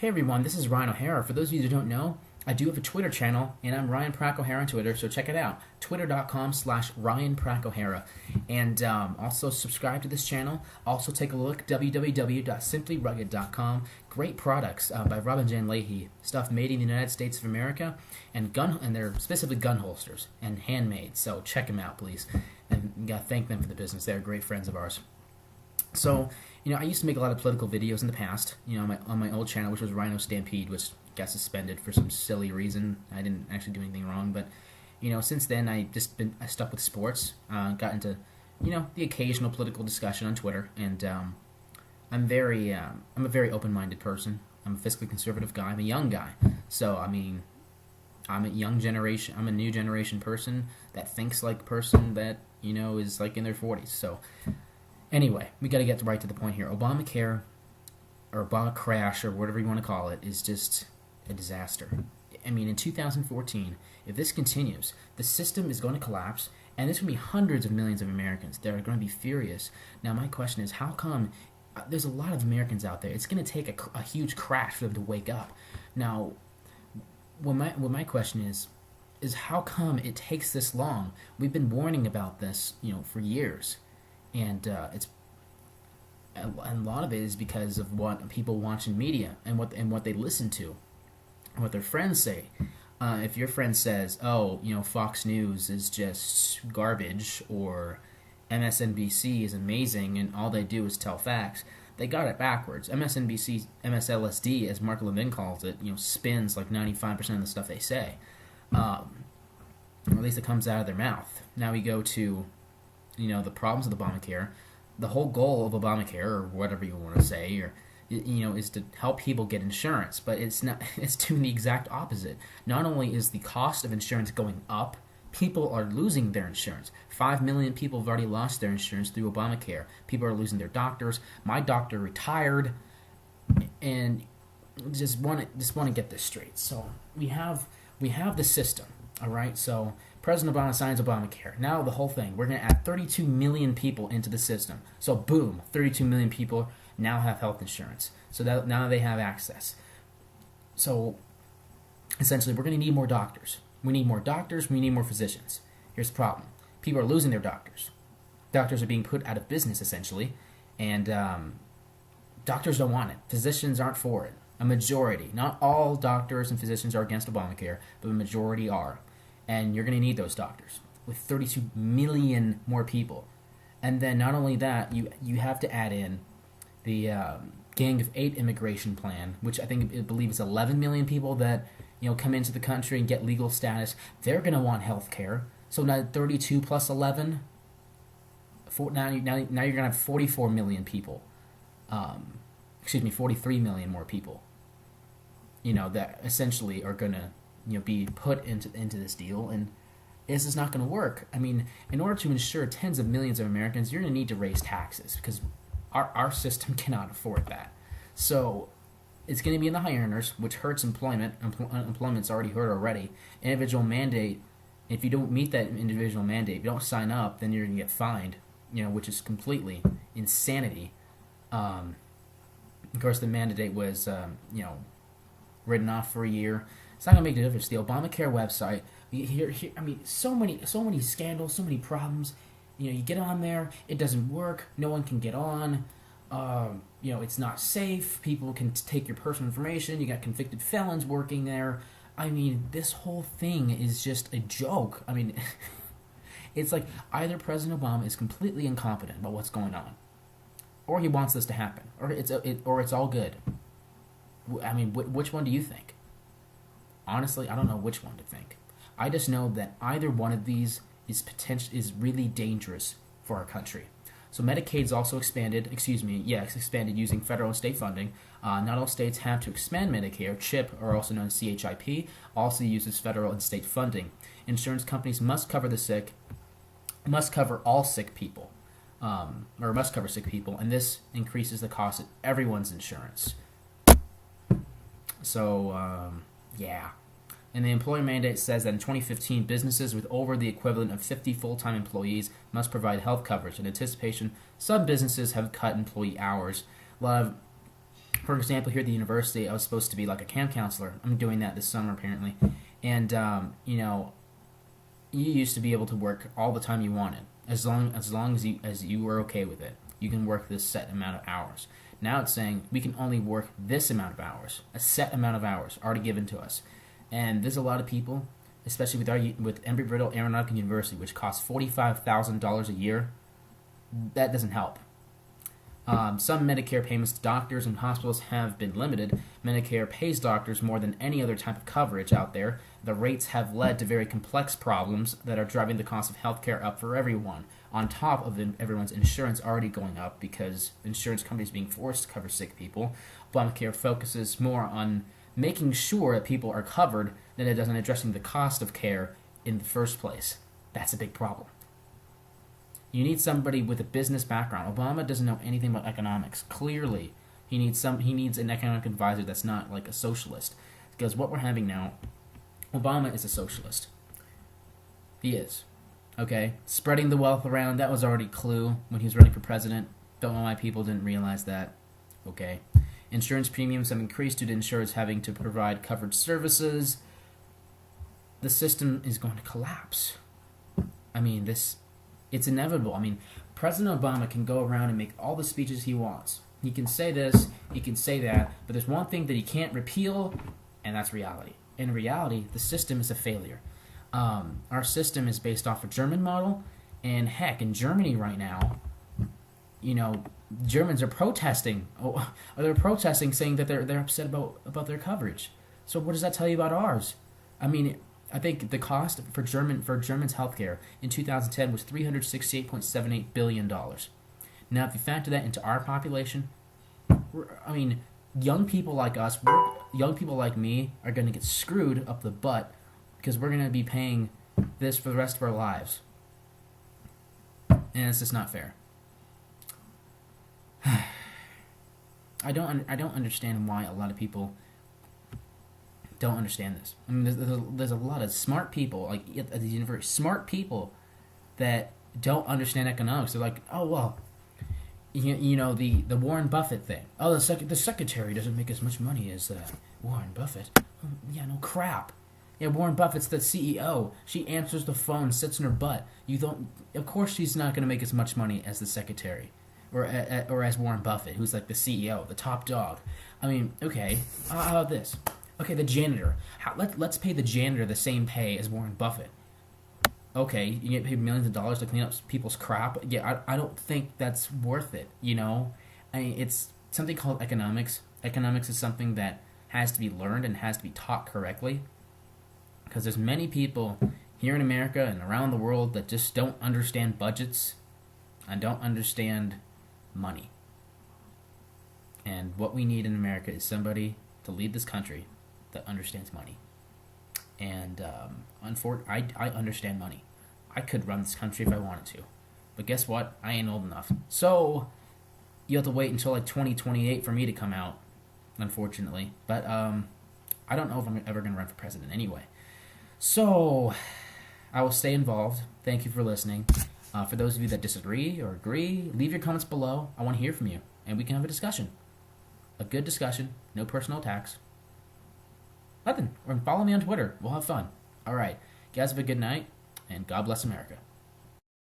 Hey everyone, this is Ryan O'Hara. For those of you who don't know, I do have a Twitter channel, and I'm Ryan Prack O'Hara on Twitter, so check it out. Twitter.com/Ryan Prack O'Hara. And also subscribe to this channel. Also take a look, www.simplyrugged.com. Great products by Robin Jan Leahy. Stuff made in the United States of America, and they're specifically gun holsters and handmade. So check them out, please. And you gotta thank them for the business. They're great friends of ours. So, I used to make a lot of political videos in the past, on my old channel, which was Rhino Stampede, which got suspended for some silly reason. I didn't actually do anything wrong, but, since then I stuck with sports, got into, the occasional political discussion on Twitter, and I'm a very open-minded person. I'm a fiscally conservative guy. I'm a young guy, so, I'm a new generation person that thinks like a person that, is like in their 40s, so... Anyway, we got to get right to the point here. Obamacare, or Obama crash, or whatever you want to call it, is just a disaster. In 2014, if this continues, the system is going to collapse, and there's going to be hundreds of millions of Americans that are going to be furious. Now, my question is, how come there's a lot of Americans out there? It's going to take a huge crash for them to wake up. Now, what my question is how come it takes this long? We've been warning about this, for years. And a lot of it is because of what people watch in media and what they listen to, and what their friends say. If your friend says, Fox News is just garbage, or MSNBC is amazing and all they do is tell facts, they got it backwards. MSNBC, MSLSD, as Mark Levin calls it, spins like 95% of the stuff they say, or at least it comes out of their mouth. Now we go to the problems with Obamacare. The whole goal of Obamacare, or whatever you want to say, or is to help people get insurance, but it's not. It's doing the exact opposite. Not only is the cost of insurance going up, people are losing their insurance. 5 million people have already lost their insurance through Obamacare. People are losing their doctors. My doctor retired, and just want to get this straight. So we have the system. All right, so President Obama signs Obamacare. Now the whole thing, we're going to add 32 million people into the system. So boom, 32 million people now have health insurance. So that now they have access. So essentially, we're going to need more doctors. We need more doctors. We need more physicians. Here's the problem. People are losing their doctors. Doctors are being put out of business, essentially. And doctors don't want it. Physicians aren't for it. A majority. Not all doctors and physicians are against Obamacare, but a majority are. And you're going to need those doctors with 32 million more people. And then not only that, you have to add in the Gang of 8 immigration plan, which I believe is 11 million people that come into the country and get legal status. They're going to want health care. So now 32 plus 11, now you're going to have 44 million people. 43 million more people. That essentially are going to be put into this deal, and this is not going to work. In order to insure tens of millions of Americans, you're going to need to raise taxes, because our system cannot afford that. So it's going to be in the high earners, which hurts employment. Unemployment's already hurt already. Individual mandate, if you don't meet that individual mandate, if you don't sign up, then you're going to get fined, which is completely insanity. Of course, the mandate was, written off for a year. It's not going to make a difference. The Obamacare website, so many scandals, so many problems. You get on there, it doesn't work. No one can get on. It's not safe. People can take your personal information. You got convicted felons working there. This whole thing is just a joke. It's like either President Obama is completely incompetent about what's going on, or he wants this to happen, or it's all good. Which one do you think? Honestly, I don't know which one to think. I just know that either one of these is really dangerous for our country. So Medicaid's also expanded. It's expanded using federal and state funding. Not all states have to expand Medicare. CHIP, or also known as CHIP, also uses federal and state funding. Insurance companies must cover all sick people, must cover sick people, and this increases the cost of everyone's insurance. So, yeah. And the employer mandate says that in 2015, businesses with over the equivalent of 50 full-time employees must provide health coverage. In anticipation, some businesses have cut employee hours. A lot of For example, here at the university, I was supposed to be like a camp counselor. I'm doing that this summer apparently, and you used to be able to work all the time you wanted, as long as you were okay with it. You can work this set amount of hours. Now it's saying we can only work this amount of hours, a set amount of hours already given to us, and there's a lot of people, especially with Embry-Riddle Aeronautical University, which costs $45,000 a year. That doesn't help. Some Medicare payments to doctors and hospitals have been limited. Medicare pays doctors more than any other type of coverage out there. The rates have led to very complex problems that are driving the cost of healthcare up for everyone, on top of everyone's insurance already going up because insurance companies being forced to cover sick people. Obamacare focuses more on making sure that people are covered than it does on addressing the cost of care in the first place. That's a big problem. You need somebody with a business background. Obama doesn't know anything about economics. Clearly, he needs an economic advisor that's not like a socialist. Because what we're having now, Obama is a socialist. He is. Okay? Spreading the wealth around, that was already a clue when he was running for president. Don't know why people didn't realize that. Okay? Insurance premiums have increased due to insurers having to provide covered services. The system is going to collapse. I mean, it's inevitable. I mean, President Obama can go around and make all the speeches he wants. He can say this, he can say that, but there's one thing that he can't repeal, and that's reality. In reality, the system is a failure. Our system is based off a German model, and heck, in Germany right now, Germans are protesting. They're protesting, saying that they're upset about their coverage. So what does that tell you about ours? I mean, I think the cost for Germans' healthcare in 2010 was $368.78 billion. Now, if you factor that into our population, young people like us, young people like me, are going to get screwed up the butt because we're going to be paying this for the rest of our lives, and it's just not fair. I don't understand why a lot of people don't understand this. I mean, there's a lot of smart people, like at the university, smart people that don't understand economics. They're like, oh well, the Warren Buffett thing. Oh, the secretary doesn't make as much money as Warren Buffett. Yeah, no crap. Yeah, Warren Buffett's the CEO. She answers the phone, sits in her butt. Of course, she's not going to make as much money as the secretary, or as Warren Buffett, who's like the CEO, the top dog. I mean, okay, how about this? Okay, the janitor. Let's pay the janitor the same pay as Warren Buffett. Okay, you get paid millions of dollars to clean up people's crap. Yeah, I don't think that's worth it, I mean, it's something called economics. Economics is something that has to be learned and has to be taught correctly. Because there's many people here in America and around the world that just don't understand budgets and don't understand money. And what we need in America is somebody to lead this country that understands money. And I understand money. I could run this country if I wanted to. But guess what? I ain't old enough. So you have to wait until like 2028 for me to come out, unfortunately. But I don't know if I'm ever going to run for president anyway. So I will stay involved. Thank you for listening. For those of you that disagree or agree, leave your comments below. I want to hear from you, and we can have a discussion. A good discussion, no personal attacks. Nothing. Or follow me on Twitter. We'll have fun. All right. Guys, have a good night, and God bless America.